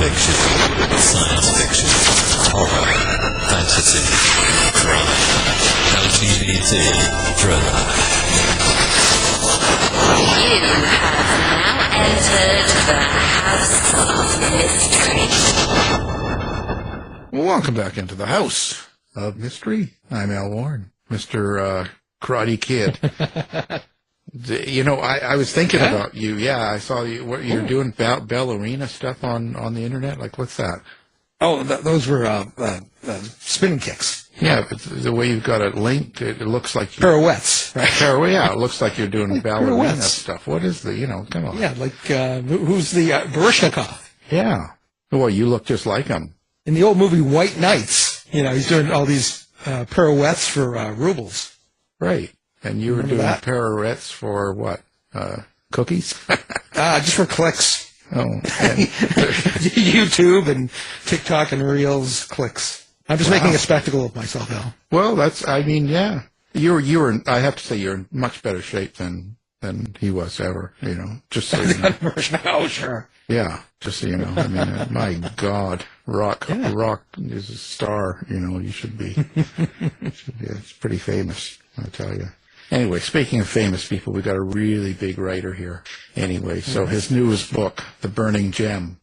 fiction, science fiction, horror, fantasy, crime, LGBT, thriller. You have now entered the House of Mystery. Welcome back into the House of Mystery. I'm Al Warren, Mr. Karate Kid. You know, I was thinking about you. Yeah, I saw you. What you're doing ballerina stuff on the internet. Like, what's that? Oh, those were spin kicks. Yeah, but the way you've got it linked, it looks like Pirouettes, right? Yeah, it looks like you're doing ballerina pirouettes. stuff. What is the? Come on. Yeah, like who's the Baryshnikov? Yeah. Well, you look just like him. In the old movie White Knights, he's doing all these pirouettes for rubles. Right. And you were doing that? pirouettes for what? Cookies? Just for clicks. Oh. YouTube and TikTok and Reels clicks. I'm just making a spectacle of myself, Al. Well, yeah. You were. I have to say, you're in much better shape than he was ever. Just so you know. Oh, sure. Yeah, just so you know. I mean, my God, Rock is a star. You should be. It's pretty famous, I tell you. Anyway, speaking of famous people, we got a really big writer here. Anyway, so his newest book, The Burning Gem.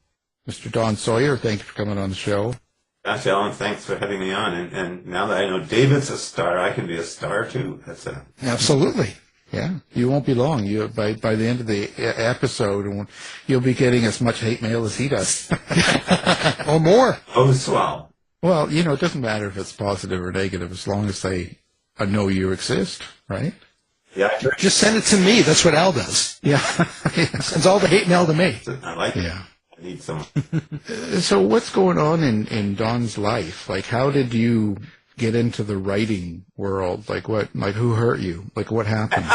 Mr. Don Sawyer, thank you for coming on the show. Gosh, Alan, thanks for having me on. And now that I know David's a star, I can be a star too. Absolutely. Yeah, you won't be long. By the end of the episode, you'll be getting as much hate mail as he does. Or more. Oh, swell. Well, it doesn't matter if it's positive or negative as long as they know you exist, right? Yeah. Just send it to me. That's what Al does. Yeah. Sends all the hate mail to me. I like it. Yeah. I need someone. So what's going on in Don's life? Like, how did you get into the writing world? Like, who hurt you? Like, what happened?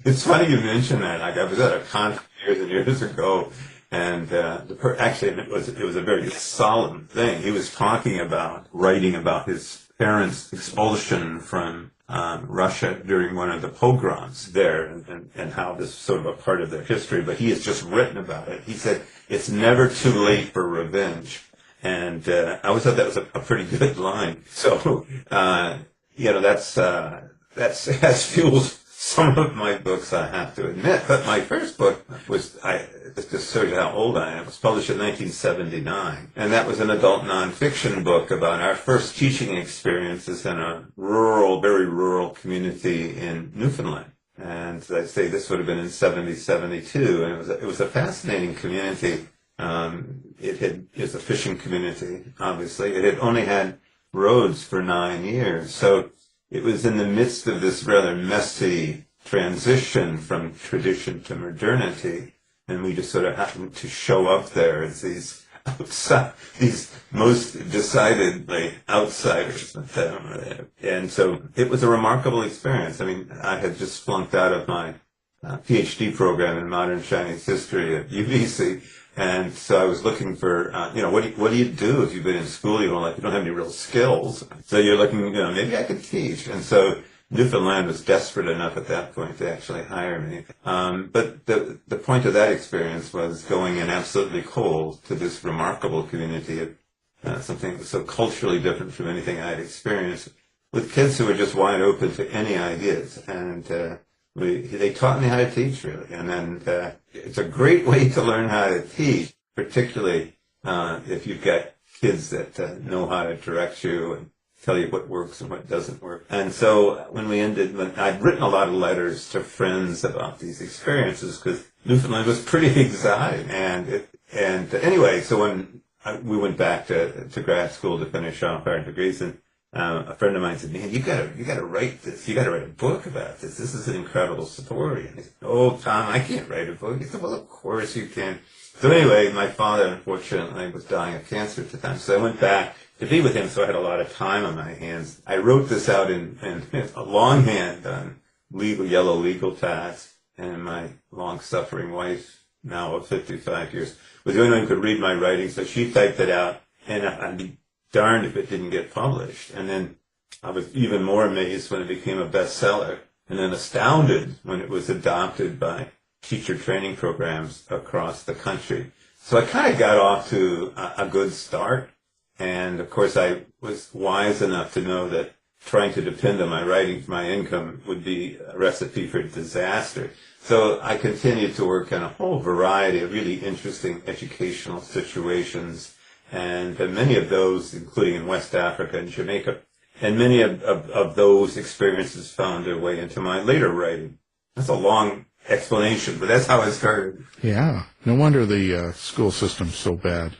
It's funny you mention that. Like, I was at a conference years and years ago, and actually it was a very solemn thing. He was talking about writing about his parents' expulsion from Russia during one of the pogroms there, and how this is sort of a part of their history. But he has just written about it. He said, "It's never too late for revenge." And I always thought that was a pretty good line. So, that's fueled some of my books, I have to admit. But my first book was, just shows you how old I am, it was published in 1979. And that was an adult nonfiction book about our first teaching experiences in a very rural community in Newfoundland. And as I say, this would have been in 72. And it was a fascinating community. It was a fishing community, obviously. It had only had roads for 9 years. So it was in the midst of this rather messy transition from tradition to modernity. And we just sort of happened to show up there as these most decidedly outsiders. And so it was a remarkable experience. I mean, I had just flunked out of my PhD program in modern Chinese history at UBC. And so I was looking for, what do you do if you've been in school, you don't have any real skills? So you're looking, maybe I could teach. And so Newfoundland was desperate enough at that point to actually hire me. But the point of that experience was going in absolutely cold to this remarkable community of something that was so culturally different from anything I had experienced, with kids who were just wide open to any ideas. And they taught me how to teach, really. And then it's a great way to learn how to teach, particularly if you've got kids that know how to direct you and tell you what works and what doesn't work. And so when I'd written a lot of letters to friends about these experiences, because Newfoundland was pretty exotic. And anyway, so when we went back to grad school to finish off our degrees, and a friend of mine said, "Man, you gotta write this. You gotta write a book about this. This is an incredible story." And I said, "Oh, Tom, I can't write a book." He said, "Well, of course you can." So anyway, my father, unfortunately, was dying of cancer at the time. So I went back to be with him, so I had a lot of time on my hands. I wrote this out in a longhand on yellow legal pads, and my long-suffering wife, now of 55 years, was the only one who could read my writing, so she typed it out, and I'd be darned if it didn't get published. And then I was even more amazed when it became a bestseller, and then astounded when it was adopted by teacher training programs across the country. So I kind of got off to a good start. And of course, I was wise enough to know that trying to depend on my writing for my income would be a recipe for disaster. So I continued to work on a whole variety of really interesting educational situations, and many of those, including in West Africa and Jamaica. And many of those experiences found their way into my later writing. That's a long explanation, but that's how I started. Yeah. No wonder the school system's so bad.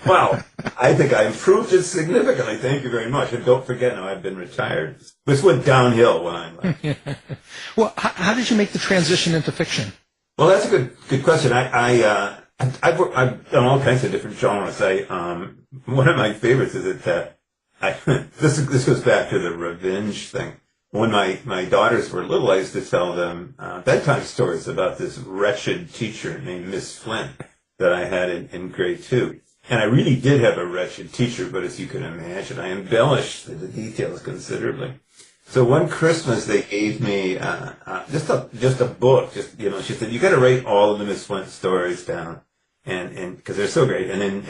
Well, I think I improved it significantly. Thank you very much. And don't forget, now I've been retired. This went downhill when I left. Well, how did you make the transition into fiction? Well, that's a good question. I've done all kinds of different genres. One of my favorites is that this goes back to the revenge thing. When my daughters were little, I used to tell them bedtime stories about this wretched teacher named Miss Flint that I had in grade 2. And I really did have a wretched teacher, but as you can imagine, I embellished the details considerably. So one Christmas, they gave me just a book. She said, you got to write all of the Miss Flint stories down, and because they're so great, and then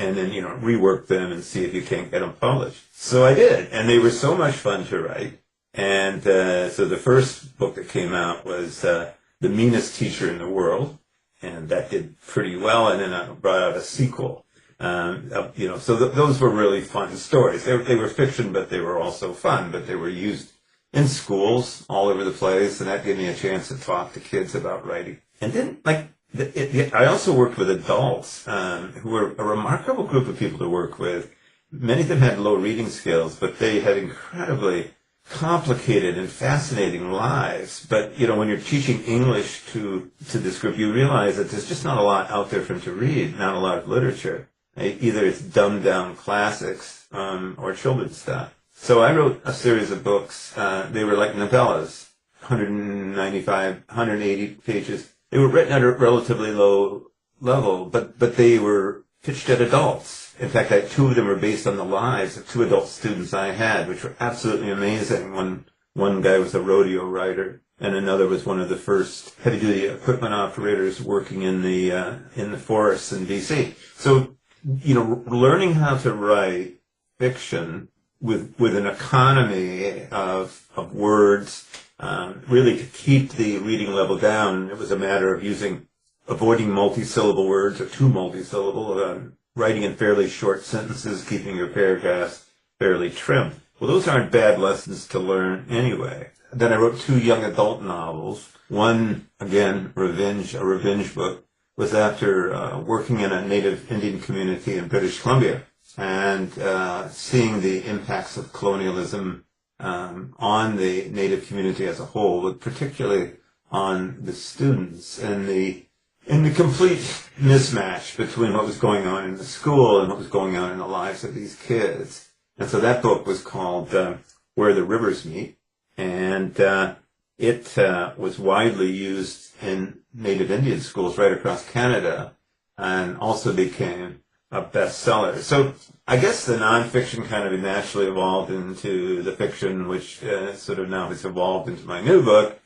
rework them and see if you can't get them published. So I did, and they were so much fun to write. And so the first book that came out was The Meanest Teacher in the World, and that did pretty well. And then I brought out a sequel. So those were really fun stories. They were fiction, but they were also fun. But they were used in schools all over the place, and that gave me a chance to talk to kids about writing. And then, I also worked with adults who were a remarkable group of people to work with. Many of them had low reading skills, but they had incredibly complicated and fascinating lives. But, when you're teaching English to this group, you realize that there's just not a lot out there for them to read, not a lot of literature. Either it's dumbed down classics or children's stuff. So I wrote a series of books. They were like novellas, 195, 180 pages. They were written at a relatively low level, but they were pitched at adults. In fact, two of them were based on the lives of two adult students I had, which were absolutely amazing. One guy was a rodeo rider, and another was one of the first heavy-duty equipment operators working in the forests in B.C. So, learning how to write fiction with an economy of words, really to keep the reading level down. It was a matter of avoiding multi-syllable words or too multi-syllable, writing in fairly short sentences, keeping your paragraphs fairly trim. Well, those aren't bad lessons to learn anyway. Then I wrote 2 young adult novels. One, again, a revenge book, was after working in a native Indian community in British Columbia and seeing the impacts of colonialism on the native community as a whole, but particularly on the students and the complete mismatch between what was going on in the school and what was going on in the lives of these kids. And so that book was called Where the Rivers Meet, and it was widely used in native Indian schools right across Canada and also became a bestseller. So I guess the nonfiction kind of naturally evolved into the fiction, which sort of now has evolved into my new book,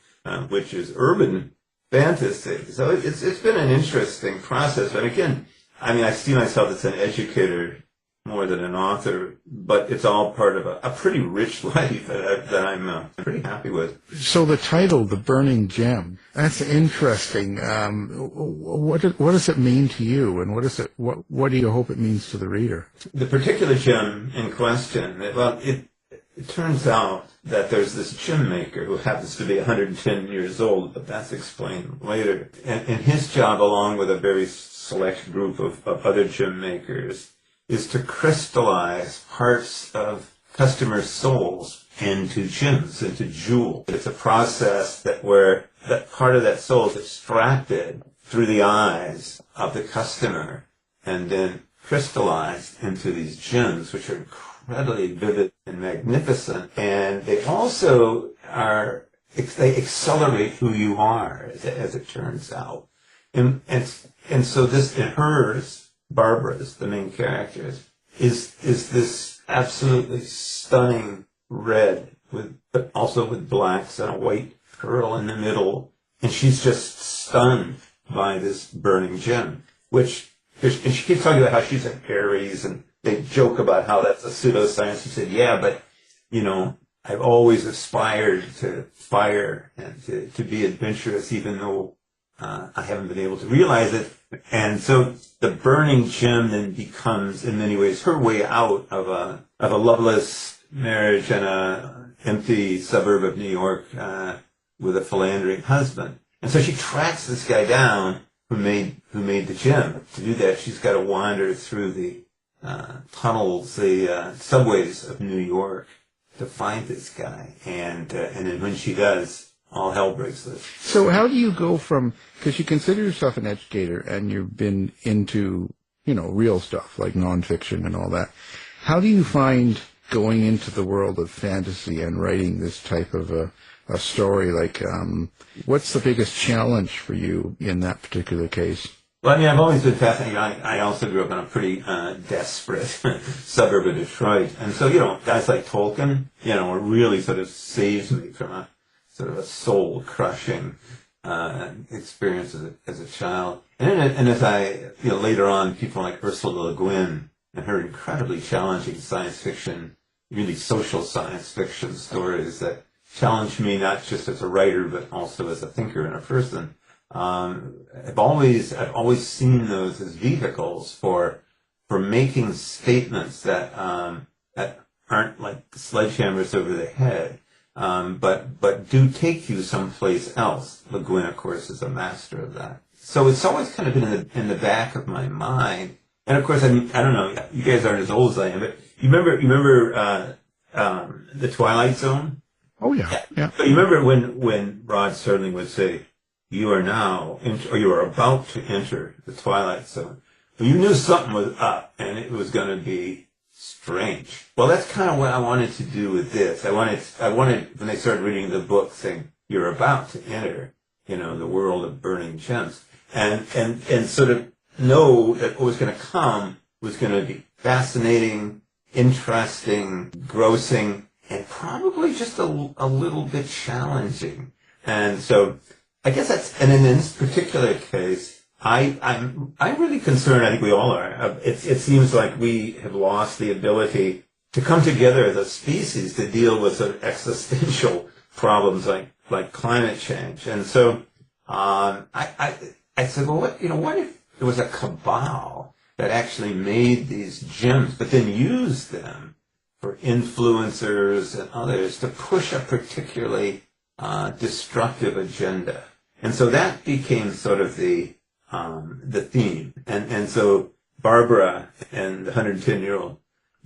which is urban fantasy. So it's been an interesting process. But again, I see myself as an educator more than an author, but it's all part of a pretty rich life that I'm pretty happy with. So the title, The Burning Gem, that's interesting. What does it mean to you, and what do you hope it means to the reader? The particular gem in question, it turns out that there's this gem maker who happens to be 110 years old, but that's explained later. And his job, along with a very select group of other gem makers, is to crystallize parts of customers' souls into gems, into jewels. It's a process where that part of that soul is extracted through the eyes of the customer and then crystallized into these gems, which are incredibly vivid and magnificent. And they also they accelerate who you are, as it turns out. And so this, in hers, Barbara's, the main character, is this absolutely stunning red, but also with blacks and a white pearl in the middle. And she's just stunned by this burning gem. which, and she keeps talking about how she's an Aries, and they joke about how that's a pseudoscience. She said, yeah, but, I've always aspired to fire and to be adventurous, even though I haven't been able to realize it. And so the burning gem then becomes, in many ways, her way out of a loveless marriage and a empty suburb of New York with a philandering husband. And so she tracks this guy down who made the gem. To do that, she's got to wander through the tunnels, the subways of New York to find this guy. And then when she does, all hell breaks loose. So how do you go from, because you consider yourself an educator and you've been into, real stuff like nonfiction and all that. How do you find going into the world of fantasy and writing this type of a story? Like, what's the biggest challenge for you in that particular case? Well, I've always been fascinated. I also grew up in a pretty desperate suburb of Detroit. And so, guys like Tolkien, really sort of saves me from a sort of a soul-crushing experience as a child. And as I, later on, people like Ursula Le Guin and her incredibly challenging science fiction, really social science fiction stories that challenged me not just as a writer, but also as a thinker and a person. I've always seen those as vehicles for making statements that aren't like sledgehammers over the head, but do take you someplace else. Le Guin, of course, is a master of that. So it's always kind of been in the back of my mind. And of course, I don't know, you guys aren't as old as I am, but you remember the Twilight Zone? Oh yeah. So you remember when Rod Serling would say, "You are now, or you are about to enter the Twilight Zone." Well, you knew something was up, and it was going to be strange. Well, that's kind of what I wanted to do with this. I wanted when I started reading the book, saying, "You're about to enter, the world of burning gems," and sort of know that what was going to come was going to be fascinating, interesting, grossing, and probably just a little bit challenging. And so I guess and in this particular case, I'm really concerned, I think we all are. It seems like we have lost the ability to come together as a species to deal with sort of existential problems like climate change. And so I said, well, what if there was a cabal that actually made these gems, but then used them for influencers and others to push a particularly destructive agenda. And so that became sort of the theme. And so Barbara and the 110-year-old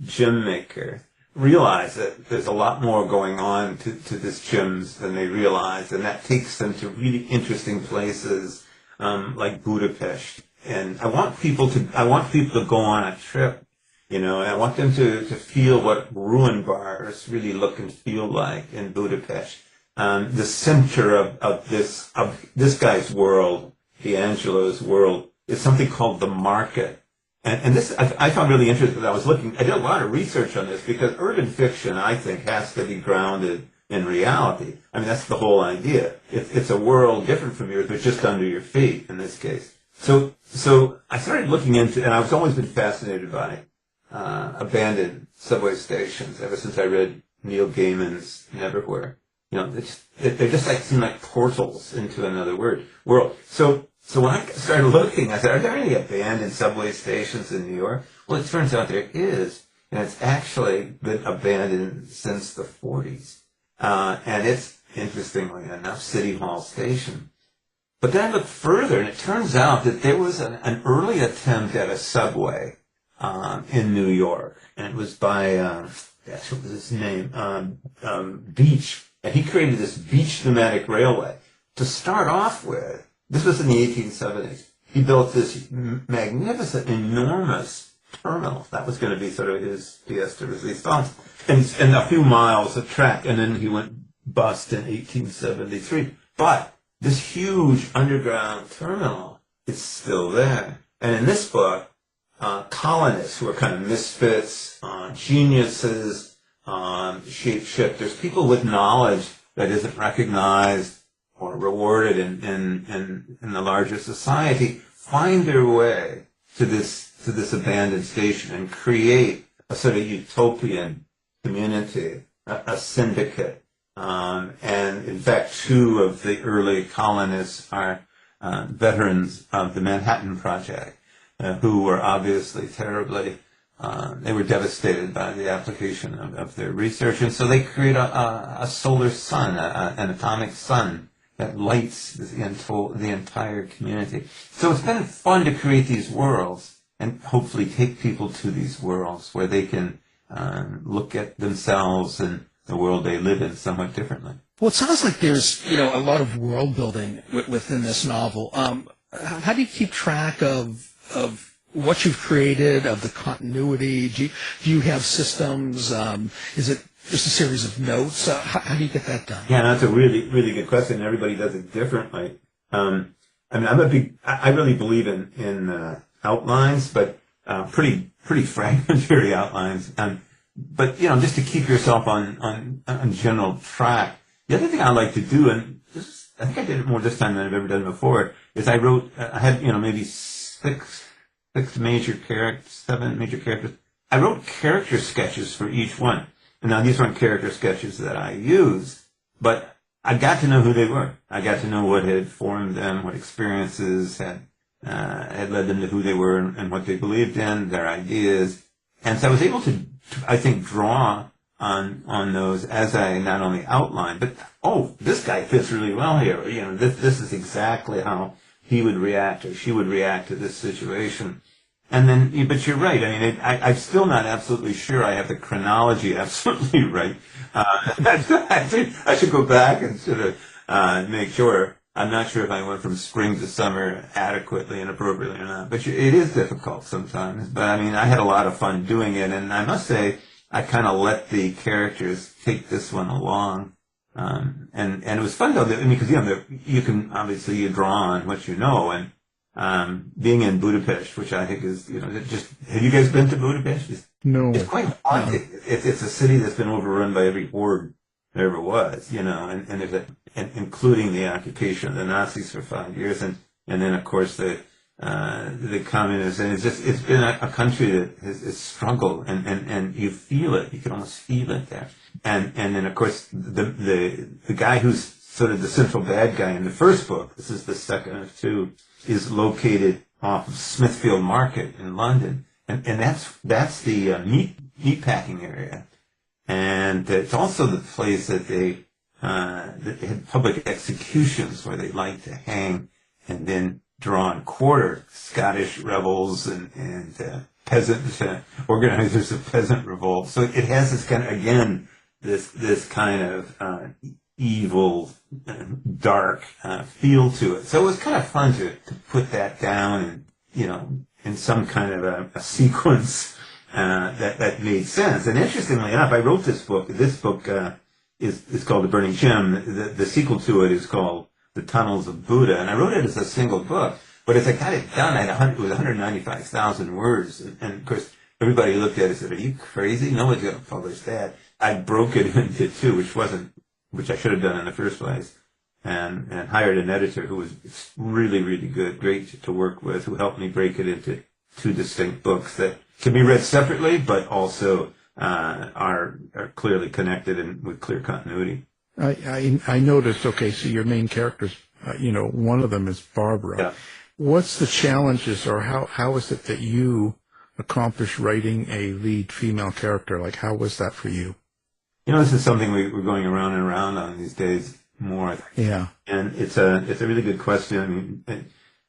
gem maker realize that there's a lot more going on to this gems than they realize, and that takes them to really interesting places like Budapest. And I want people to go on a trip, and I want them to feel what ruin bars really look and feel like in Budapest. The center of this guy's world, D'Angelo's world, is something called the market. And this I found really interesting. I did a lot of research on this because urban fiction, I think, has to be grounded in reality. I mean, that's the whole idea. It's a world different from yours, but just under your feet in this case. So I started looking into, and I've always been fascinated by abandoned subway stations ever since I read Neil Gaiman's Neverwhere. They're just seem like portals into another world. So when I started looking, I said, are there any abandoned subway stations in New York? Well, it turns out there is, and it's actually been abandoned since the 40s. And it's, interestingly enough, City Hall Station. But then I looked further, and it turns out that there was an early attempt at a subway in New York, and it was by, what was his name? Beach. And he created this beach pneumatic railway. To start off with, this was in the 1870s. He built this magnificent, enormous terminal. That was going to be sort of his pièce de résistance. And a few miles of track. And then he went bust in 1873. But this huge underground terminal is still there. And in this book, colonists who are kind of misfits, geniuses, shapeshifters, people with knowledge that isn't recognized or rewarded in the larger society, find their way to this abandoned station and create a sort of utopian community, a syndicate. And in fact, two of the early colonists are veterans of the Manhattan Project, who were obviously terribly, they were devastated by the application of their research. And so they create a solar sun, an atomic sun that lights the entire community. So it's been fun to create these worlds and hopefully take people to these worlds where they can look at themselves and the world they live in somewhat differently. Well, it sounds like there's, a lot of world building within this novel. How do you keep track of what you've created, of the continuity? Do you have systems? Is it just a series of notes? How do you get that done? Yeah, that's a really, really good question. Everybody does it differently. I really believe in outlines, but pretty fragmentary outlines. But just to keep yourself on general track. The other thing I like to do, and I think I did it more this time than I've ever done before, is I had maybe seven major characters. I wrote character sketches for each one. And now these weren't character sketches that I used, but I got to know who they were. I got to know what had formed them, what experiences had led them to who they were and what they believed in, their ideas. And so I was able to, I think, draw on those as I not only outlined, but, this guy fits really well here. This is exactly how he would react or she would react to this situation. And then, but you're right. I mean, I'm still not absolutely sure I have the chronology absolutely right. I should go back and sort of make sure. I'm not sure if I went from spring to summer adequately and appropriately or not. But it is difficult sometimes. But I mean, I had a lot of fun doing it, and I must say, I kind of let the characters take this one along. And it was fun though, because you can obviously you draw on what you know, and being in Budapest, which I think is have you guys been to Budapest? No. It's quite haunting. It's a city that's been overrun by every horde there ever was, and there's including the occupation of the Nazis for 5 years, and then of course the communists, and it's been a country that has struggled, and you feel it, you can almost feel it there, and then of course the guy who's sort of the central bad guy in the first book, this is the second of two, is located off of Smithfield Market in London, and that's the meat packing area, and it's also the place that they had public executions where they like to hang and then draw and quarter Scottish rebels and peasant organizers of peasant revolts. So it has this kind of, again, this kind of evil, dark feel to it. So it was kind of fun to put that down and, in some kind of a sequence that made sense. And interestingly enough, I wrote this book. This book is called The Burning Gem. The sequel to it is called The Tunnels of Buddha. And I wrote it as a single book. But as I got it done, it was 195,000 words. And of course, everybody looked at it and said, "Are you crazy? Nobody's going to publish that." I broke it into two, which I should have done in the first place, and hired an editor who was really, really good, great to work with, who helped me break it into two distinct books that can be read separately, but also are clearly connected and with clear continuity. I noticed. Okay, so your main characters, one of them is Barbara. Yeah. What's the challenges, or how is it that you accomplish writing a lead female character? Like, how was that for you? This is something we're going around and around on these days more, I think. Yeah. And it's a really good question. I mean,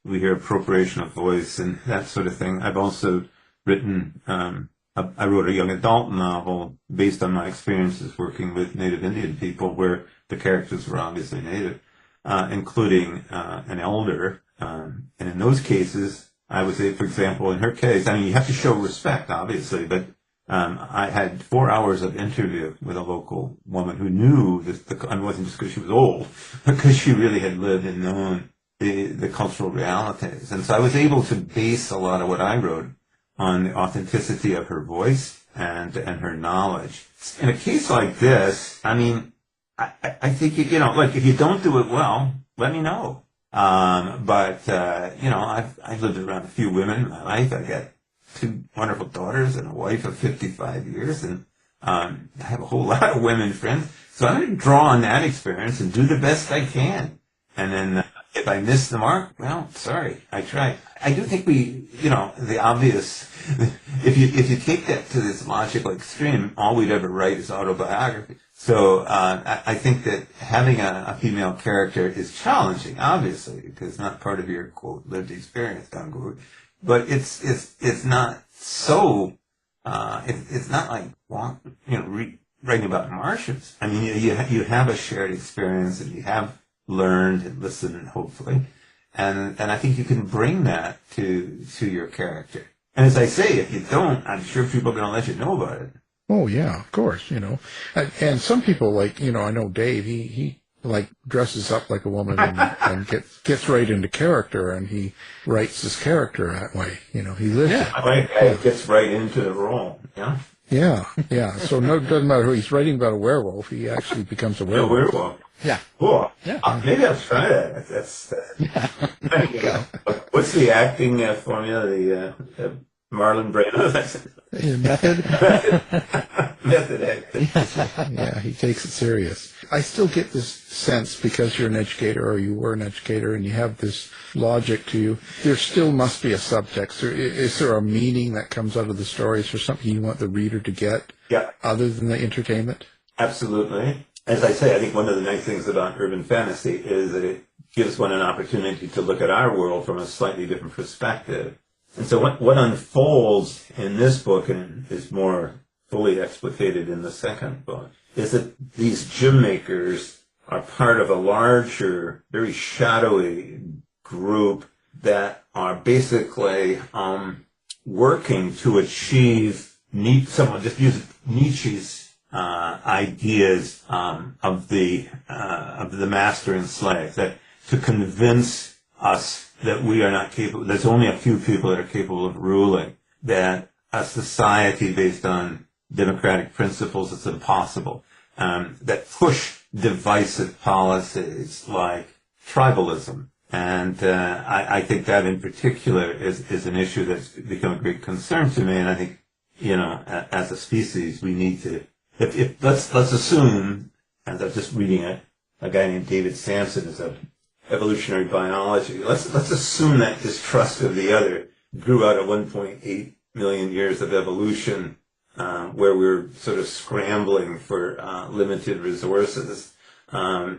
we hear appropriation of voice and that sort of thing. I've also written, I wrote a young adult novel based on my experiences working with Native Indian people where the characters were obviously Native, including an elder. And in those cases, I would say, for example, in her case, you have to show respect, obviously, but I had 4 hours of interview with a local woman who knew and wasn't just because she was old, because she really had lived and known the cultural realities. And so I was able to base a lot of what I wrote on the authenticity of her voice and her knowledge. In a case like this, I think, like, if you don't do it well, let me know. I've lived around a few women in my life. I got 2 wonderful daughters and a wife of 55 years, and I have a whole lot of women friends. So I'm going to draw on that experience and do the best I can. And then if I miss the mark, well, sorry, I tried. I do think the obvious, if you take that to this logical extreme, all we'd ever write is autobiography. So I think that having a female character is challenging, obviously, because it's not part of your, quote, lived experience, unquote. But it's not so, it's not like, writing about Martians. I mean, you have a shared experience, and you have learned and listened, and hopefully, and I think you can bring that to your character. And as I say, if you don't, I'm sure people are going to let you know about it. Oh yeah, of course, and some people I know Dave, he like dresses up like a woman and gets right into character, and he writes his character that way. He lives it. It gets right into the role. Yeah. Yeah. So it doesn't matter who he's writing about a werewolf. He actually becomes a werewolf. A werewolf. Yeah. Cool. Yeah. Maybe I'll try that. That's. There you go. What's the acting formula? The Marlon Brando. Method. Method acting. Yeah, he takes it serious. I still get this sense, because you're an educator, or you were an educator, and you have this logic to you, there still must be a subtext. Is there a meaning that comes out of the stories, or something you want the reader to get, other than the entertainment? Absolutely. As I say, I think one of the nice things about urban fantasy is that it gives one an opportunity to look at our world from a slightly different perspective. And so what unfolds in this book, and is more fully explicated in the second book, is that these gym makers are part of a larger, very shadowy group that are basically working to achieve someone just used Nietzsche's ideas of the master and slave, that to convince us that we are not capable, there's only a few people that are capable of ruling, that a society based on democratic principles is impossible, that push divisive policies like tribalism. And I think that in particular is an issue that's become a great concern to me. And I think, as a species, we need to, let's assume, as I'm just reading a guy named David Sampson is a evolutionary biology. Let's assume that distrust of the other grew out of 1.8 million years of evolution, where we're sort of scrambling for limited resources. I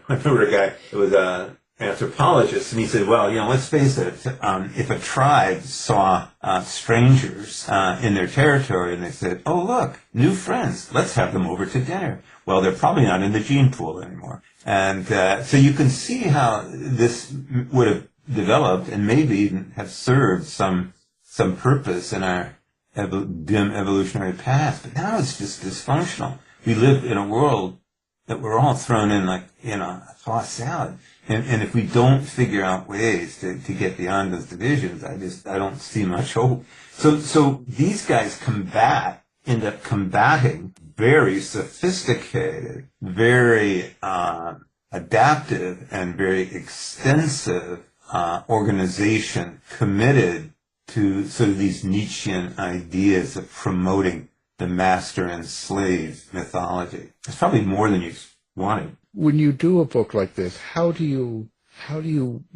remember a guy who was an anthropologist, and he said, well, let's face it, if a tribe saw strangers in their territory, and they said, oh, look, new friends, let's have them over to dinner. Well, they're probably not in the gene pool anymore. And so you can see how this would have developed, and maybe even have served some purpose in our dim evolutionary past. But now it's just dysfunctional. We live in a world that we're all thrown in like, a tossed salad. And if we don't figure out ways to get beyond those divisions, I don't see much hope. So these guys end up combating very sophisticated, very adaptive, and very extensive organization committed to sort of these Nietzschean ideas of promoting the master and slave mythology. It's probably more than you wanted. When you do a book like this, how do you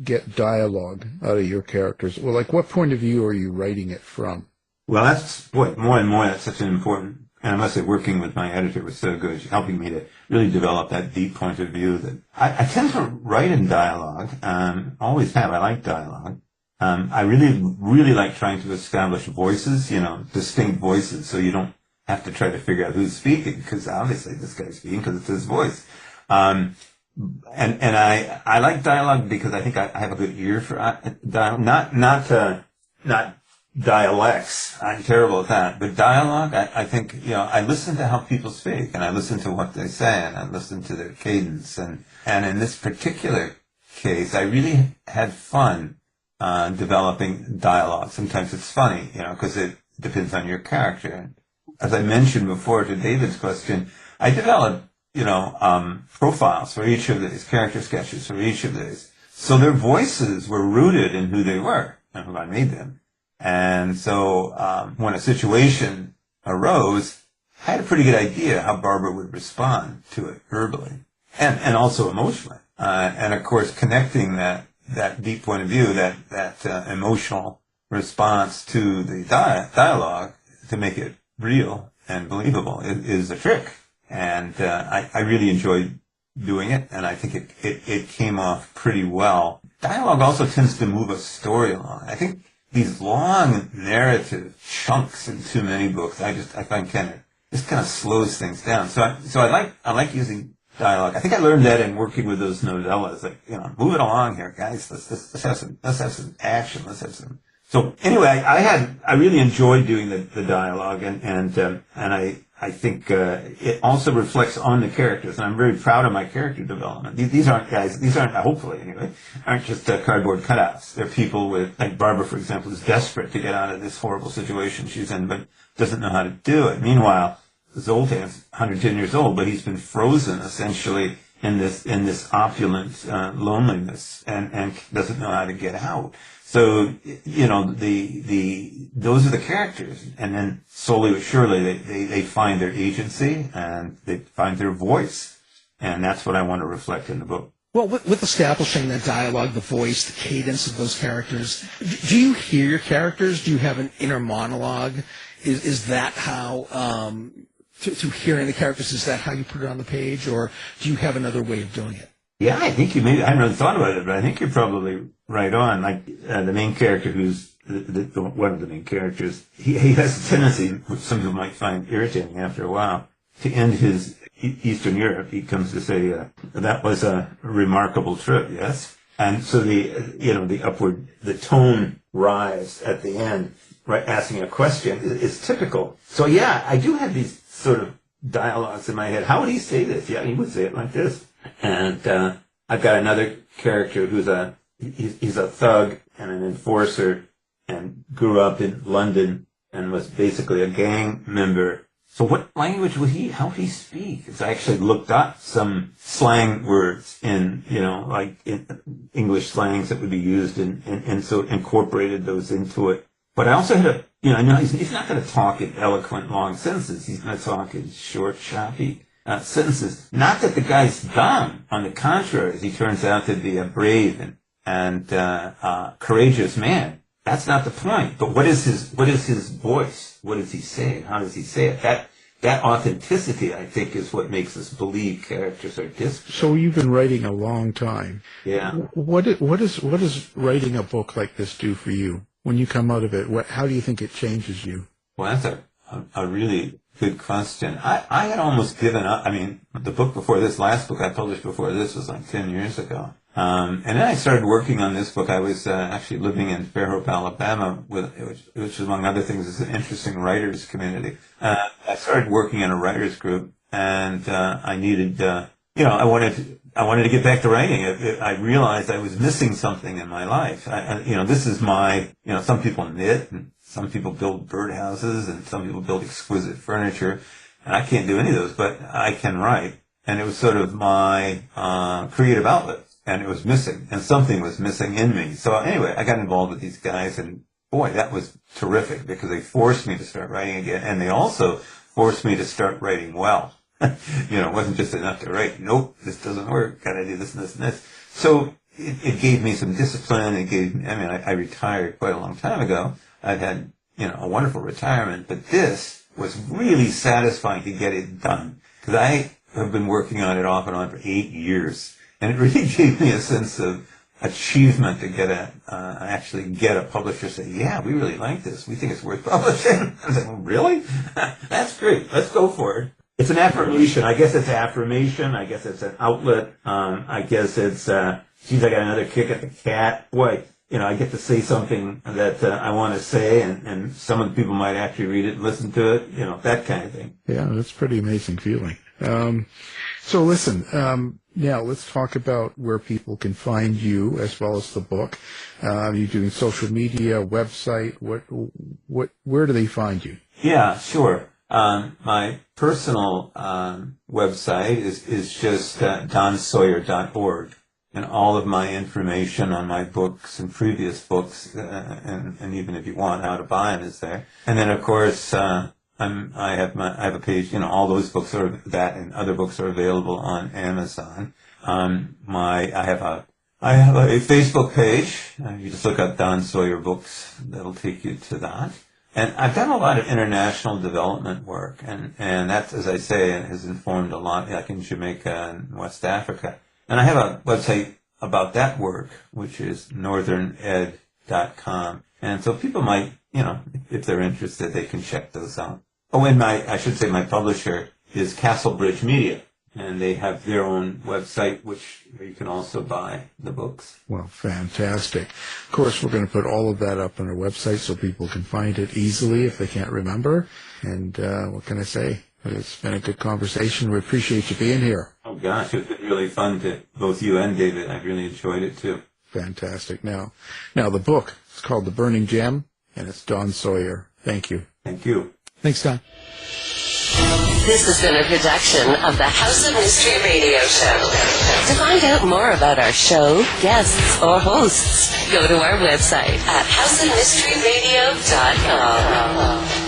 get dialogue out of your characters? Well, like, what point of view are you writing it from? Well, more and more, that's such an important, and I must say working with my editor was so good, helping me to really develop that deep point of view that I tend to write in dialogue, always have. I like dialogue. I really, really like trying to establish voices, distinct voices, so you don't have to try to figure out who's speaking, because obviously this guy's speaking because it's his voice. And I like dialogue because I think I have a good ear for dialogue, not dialects. I'm terrible at that. But dialogue, I think, I listen to how people speak, and I listen to what they say, and I listen to their cadence. And in this particular case, I really had fun developing dialogue. Sometimes it's funny, because it depends on your character. As I mentioned before to David's question, I developed profiles for each of these, character sketches for each of these. So their voices were rooted in who they were and who I made them. And so when a situation arose, I had a pretty good idea how Barbara would respond to it verbally and also emotionally. And of course, connecting that deep point of view, that emotional response to the dialogue to make it real and believable is a trick. And I really enjoyed doing it, and I think it came off pretty well. Dialogue also tends to move a story along. I think these long narrative chunks in too many books, I find kind of slows things down. So I like using dialogue. I think I learned that in working with those novellas. Like, move it along here, guys. Let's have some action. Let's have some. So anyway, I really enjoyed doing the dialogue, and I think it also reflects on the characters, and I'm very proud of my character development. These aren't hopefully anyway, aren't just cardboard cutouts. They're people like Barbara, for example, is desperate to get out of this horrible situation she's in, but doesn't know how to do it. Meanwhile, Zoltan's 110 years old, but he's been frozen essentially in this opulent loneliness and doesn't know how to get out. So, those are the characters. And then slowly but surely they find their agency and they find their voice. And that's what I want to reflect in the book. Well, with establishing that dialogue, the voice, the cadence of those characters, do you hear your characters? Do you have an inner monologue? Is that how, through hearing the characters, is that how you put it on the page? Or do you have another way of doing it? Yeah, I think I haven't really thought about it, but I think you're probably right on. Like the main character, who's one of the main characters, he has a tendency, which some people might find irritating after a while, to end his Eastern Europe. He comes to say that was a remarkable trip, yes. And so the tone rise at the end, right, asking a question is typical. So yeah, I do have these sort of dialogues in my head. How would he say this? Yeah, he would say it like this. And I've got another character who's he's a thug and an enforcer and grew up in London and was basically a gang member. So what language how would he speak? Because I actually looked up some slang words in English slangs that would be used and so incorporated those into it. But I also had I know he's not going to talk in eloquent long sentences. He's going to talk in short, choppy sentences. Not that the guy's dumb. On the contrary, he turns out to be a brave and courageous man. That's not the point. But what is his voice? What does he say? How does he say it? That authenticity, I think, is what makes us believe characters are disparate. So you've been writing a long time. Yeah. What does writing a book like this do for you? When you come out of it, how do you think it changes you? Well, that's a really good question. I had almost given up. I mean, the last book I published before this was like 10 years ago. And then I started working on this book. I was actually living in Fairhope, Alabama, which among other things is an interesting writers community. I started working in a writers group, and I needed, I wanted to get back to writing. I realized I was missing something in my life. This is some people knit, and some people build birdhouses, and some people build exquisite furniture. And I can't do any of those, but I can write. And it was sort of my creative outlet, and it was missing, and something was missing in me. So anyway, I got involved with these guys, and boy, that was terrific because they forced me to start writing again, and they also forced me to start writing well. It wasn't just enough to write. Nope, this doesn't work. Got to do this and this and this. So it gave me some discipline. I retired quite a long time ago. I'd had, a wonderful retirement, but this was really satisfying to get it done because I have been working on it off and on for 8 years, and it really gave me a sense of achievement to actually get a publisher say, yeah, we really like this. We think it's worth publishing. I was like, well, really? That's great. Let's go for it. It's an affirmation. I guess it's affirmation. I guess it's an outlet. I guess it's, geez, I got another kick at the cat. Boy, I get to say something that I want to say, and some of the people might actually read it and listen to it, that kind of thing. Yeah, that's a pretty amazing feeling. So listen, now let's talk about where people can find you as well as the book. You're doing social media, website. Where do they find you? Yeah, sure. My personal website is just donsawyer.org. And all of my information on my books and previous books, and even if you want how to buy them, is there. And then, of course, I have a page. All those books and other books are available on Amazon. I have a Facebook page. You just look up Don Sawyer Books. That'll take you to that. And I've done a lot of international development work, and that, as I say, has informed a lot, like in Jamaica and West Africa. And I have a website about that work, which is northerned.com. And so people might, if they're interested, they can check those out. Oh, and I should say my publisher is Castlebridge Media, and they have their own website, where you can also buy the books. Well, fantastic. Of course, we're going to put all of that up on our website so people can find it easily if they can't remember. And what can I say? It's been a good conversation. We appreciate you being here. Oh, gosh, it's been really fun to both you and David. I've really enjoyed it, too. Fantastic. Now, the book is called The Burning Gem, and it's Don Sawyer. Thank you. Thank you. Thanks, Don. This has been a production of the House of Mystery Radio Show. To find out more about our show, guests, or hosts, go to our website at houseofmysteryradio.com.